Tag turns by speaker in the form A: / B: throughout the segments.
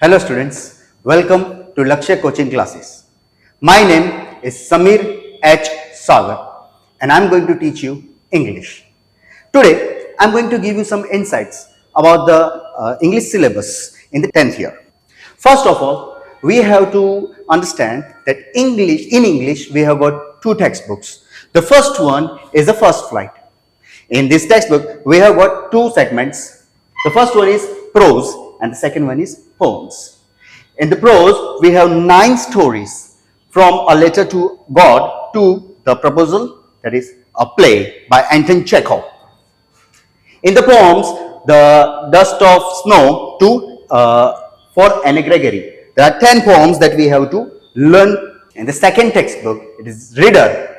A: Hello students, welcome to Lakshya Coaching classes. My name is Samir H. Sagar and I am going to teach you English. Today I am going to give you some insights about the English syllabus in the 10th year. First of all, we have to understand that in English we have got two textbooks. The first one is the first flight. In this textbook we have got two segments. The first one is prose and the second one is poems. In the prose, we have 9 stories from A Letter to God to The Proposal, that is a play by Anton Chekhov. In the poems, The Dust of Snow to for Anne Gregory. There are 10 poems that we have to learn. In the second textbook, it is Reader,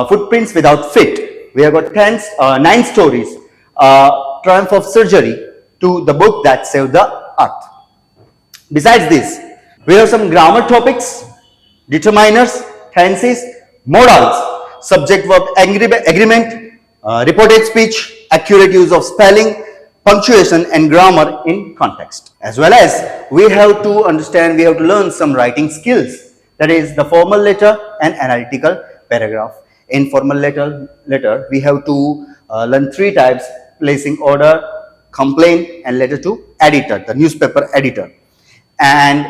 A: Footprints Without Feet. We have got 9 stories, Triumph of Surgery to The Book That Saved the Earth. Besides this, we have some grammar topics, determiners, tenses, modals, subject-verb agreement, reported speech, accurate use of spelling, punctuation and grammar in context. As well as we have to learn some writing skills, that is the formal letter and analytical paragraph. In formal letter we have to learn 3 types: placing order, complaint and letter to editor, the newspaper editor. And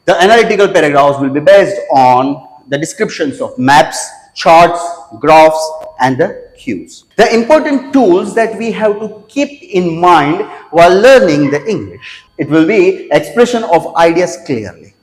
A: the analytical paragraphs will be based on the descriptions of maps, charts, graphs and the cues. The important tools that we have to keep in mind while learning the English, it will be expression of ideas clearly.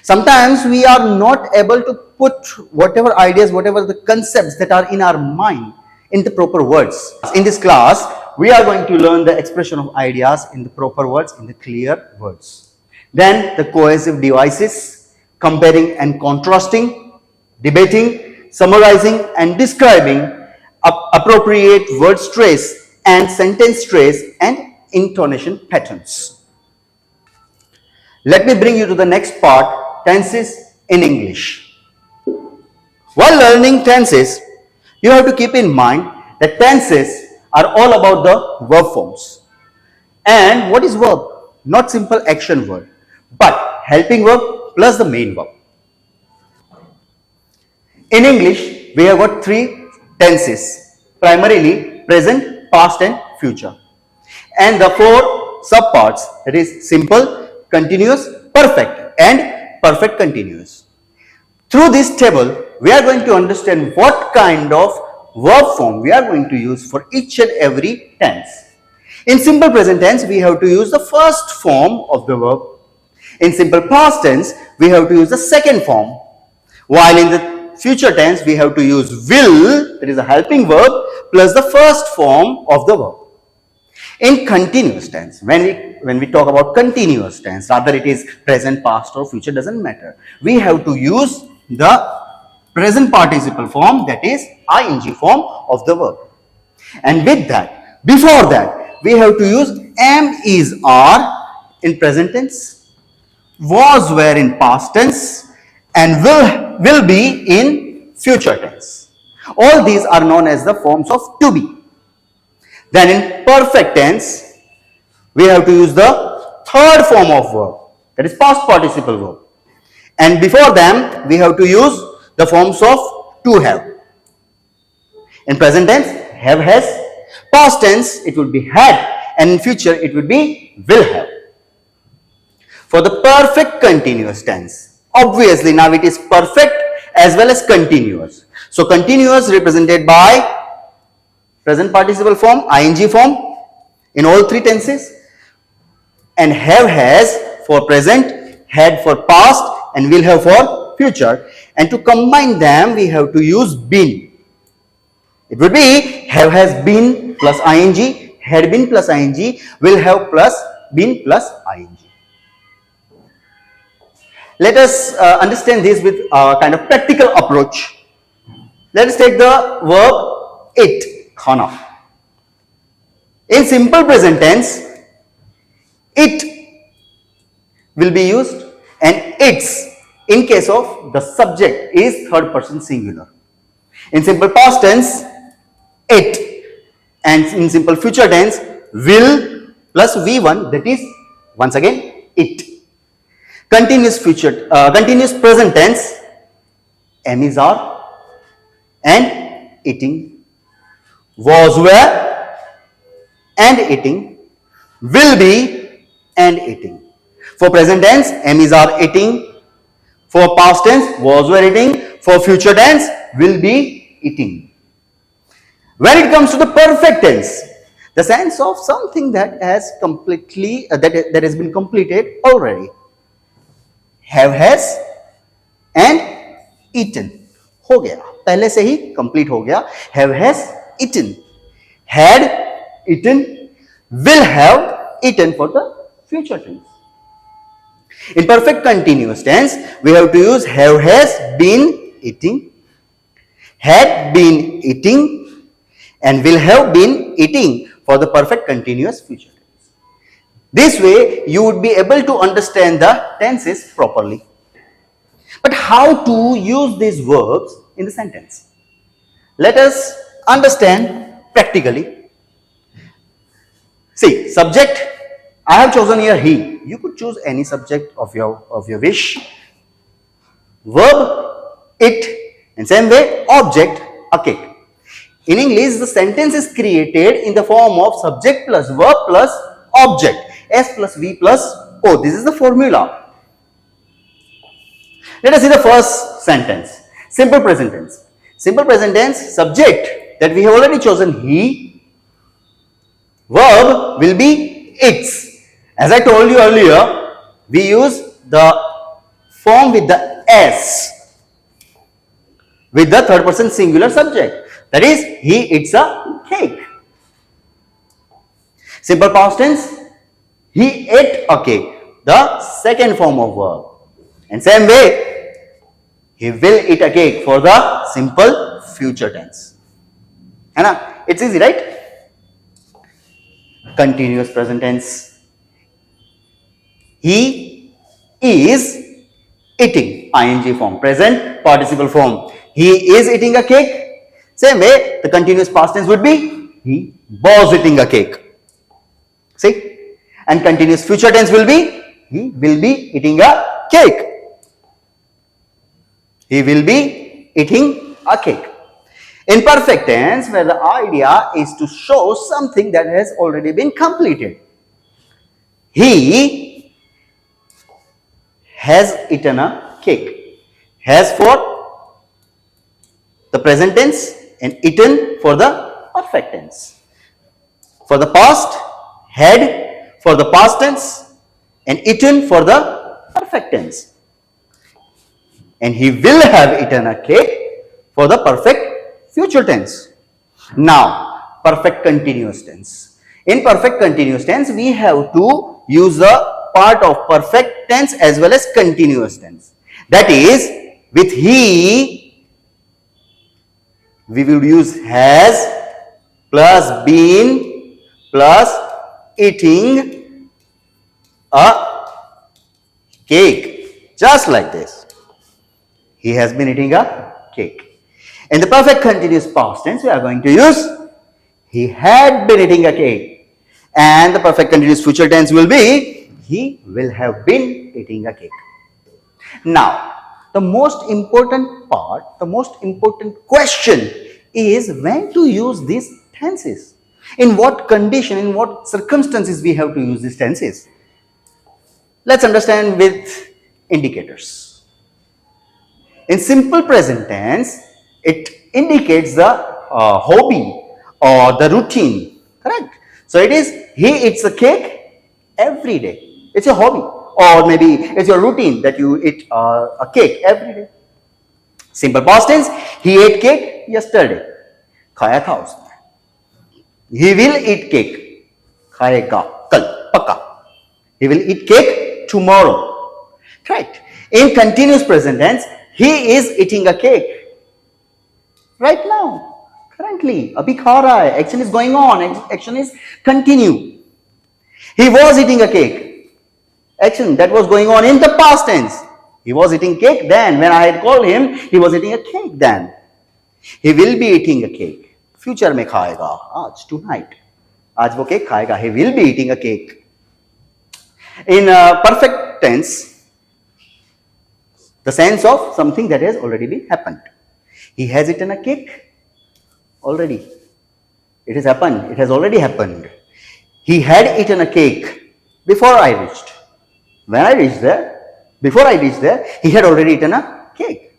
A: Sometimes we are not able to put whatever ideas, whatever the concepts that are in our mind in the proper words. In this class, we are going to learn the expression of ideas in the proper words, in the clear words. Then the cohesive devices, comparing and contrasting, debating, summarizing and describing, appropriate word stress and sentence stress and intonation patterns. Let me bring you to the next part, tenses in English. While learning tenses, you have to keep in mind that tenses are all about the verb forms. And what is verb? Not simple action word, but helping verb plus the main verb. In English, we have got 3 tenses, primarily present, past and future. And the 4 subparts, that is simple, continuous, perfect and perfect continuous. Through this table, we are going to understand what kind of verb form we are going to use for each and every tense. In simple present tense, we have to use the first form of the verb. In simple past tense, we have to use the second form. While in the future tense, we have to use will, that is a helping verb, plus the first form of the verb. In continuous tense, when we talk about continuous tense, rather it is present, past or future, doesn't matter. We have to use the present participle form, that is ing form of the verb. And with that, before that, we have to use am, is, are in present tense, was, were in past tense and will be in future tense. All these are known as the forms of to be. Then in perfect tense, we have to use the third form of verb, that is past participle verb. And before them, we have to use the forms of to have. In present tense, have, has. Past tense, it would be had. And in future, it would be will have. For the perfect continuous tense, obviously now it is perfect as well as continuous. So continuous represented by present participle form, ing form in all 3 tenses, and have, has for present, had for past and will have for future. And to combine them, we have to use been. It would be have, has been plus ing, had been plus ing, will have plus been plus ing. Let us understand this with a kind of practical approach. Let us take the verb it, khana. In simple present tense, it will be used and its in case of the subject is third person singular. In simple past tense, it, and in simple future tense, will plus V1, that is once again it. continuous present tense, am is are and eating, was were and eating, will be and eating. For present tense, am is are eating. For past tense, was were eating. For future tense, will be eating. When it comes to the perfect tense, the sense of something that has completely that has been completed already. Have, has and eaten. हो गया, पहले से ही complete हो गया. Have, has eaten. Had eaten, will have eaten for the future tense. In perfect continuous tense, we have to use have, has been eating, had been eating, and will have been eating for the perfect continuous future tense. This way, you would be able to understand the tenses properly. But how to use these verbs in the sentence? Let us understand practically. See, subject, I have chosen here he. You could choose any subject of your wish. Verb, it, and same way, object, a cake. In English, the sentence is created in the form of subject plus verb plus object. S plus V plus O. This is the formula. Let us see the first sentence. Simple present tense. Simple present tense, subject that we have already chosen he. Verb will be its. As I told you earlier, we use the form with the S with the third person singular subject. That is, he eats a cake. Simple past tense, he ate a cake. The second form of verb. And same way, he will eat a cake for the simple future tense. It's easy, right? Continuous present tense. He is eating, ing form, present participle form. He is eating a cake. Same way, the continuous past tense would be he was eating a cake. See? And continuous future tense will be he will be eating a cake. He will be eating a cake. In perfect tense, where the idea is to show something that has already been completed. He has eaten a cake. Has for the present tense and eaten for the perfect tense. For the past, had for the past tense and eaten for the perfect tense. And he will have eaten a cake for the perfect future tense. Now, perfect continuous tense. In perfect continuous tense, we have to use the part of perfect tense as well as continuous tense. That is, with he, we will use has plus been plus eating a cake. Just like this. He has been eating a cake. In the perfect continuous past tense, we are going to use he had been eating a cake. And the perfect continuous future tense will be he will have been eating a cake. Now, the most important part, the most important question is when to use these tenses. In what condition, in what circumstances we have to use these tenses. Let's understand with indicators. In simple present tense, it indicates the hobby or the routine, correct? So it is he eats a cake every day. It's a hobby, or maybe it's your routine that you eat a cake every day. Simple past tense, he ate cake yesterday. खाया था उसने. He will eat cake. खाएगा कल पक्का. He will eat cake tomorrow. Right? In continuous present tense, he is eating a cake right now, currently. Abhi kha raha hai. Action is going on. Action is continue. He was eating a cake. Action that was going on in the past tense. He was eating cake then. When I had called him, he was eating a cake then. He will be eating a cake. Future mein khayega. Aaj, tonight. Aaj wo cake khayega. He will be eating a cake. In perfect tense, The sense of something that has already been happened. He has eaten a cake already. It has happened. It has already happened. He had eaten a cake before I reached. When I reached there, before I reached there, he had already eaten a cake.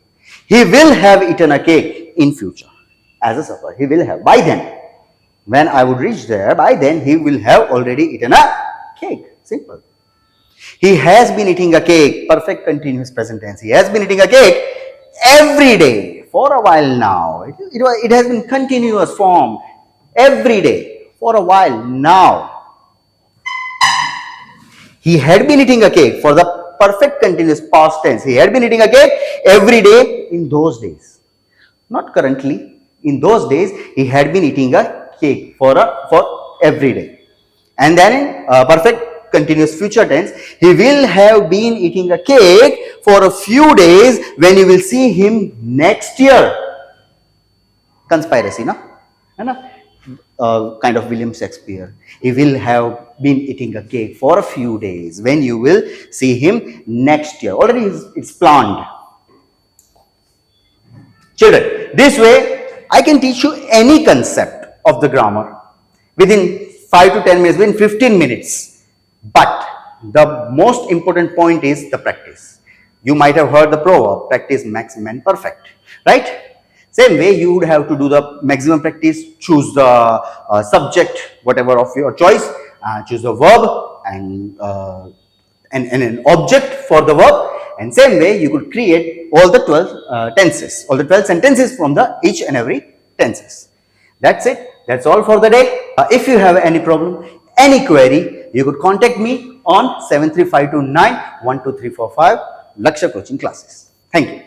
A: He will have eaten a cake in future as a supper. He will have. By then, when I would reach there, by then he will have already eaten a cake. Simple. He has been eating a cake, perfect continuous present tense. He has been eating a cake every day for a while now. It has been continuous form every day for a while now. He had been eating a cake for the perfect continuous past tense. He had been eating a cake every day in those days. Not currently. In those days, he had been eating a cake for every day. And then in perfect continuous future tense, he will have been eating a cake for a few days when you will see him next year. Conspiracy, no? Kind of William Shakespeare. He will have been eating a cake for a few days when you will see him next year. Already it's planned. Children, this way I can teach you any concept of the grammar within 5 to 10 minutes, within 15 minutes. But the most important point is the practice. You might have heard the proverb, practice makes man perfect, right? Same way you would have to do the maximum practice, choose the subject, whatever of your choice, choose the verb and an object for the verb, and same way you could create all the 12 tenses, all the 12 sentences from the each and every tenses. That's it. That's all for the day. If you have any problem, any query, you could contact me on 73529 12345 Lakshya Coaching Classes. Thank you.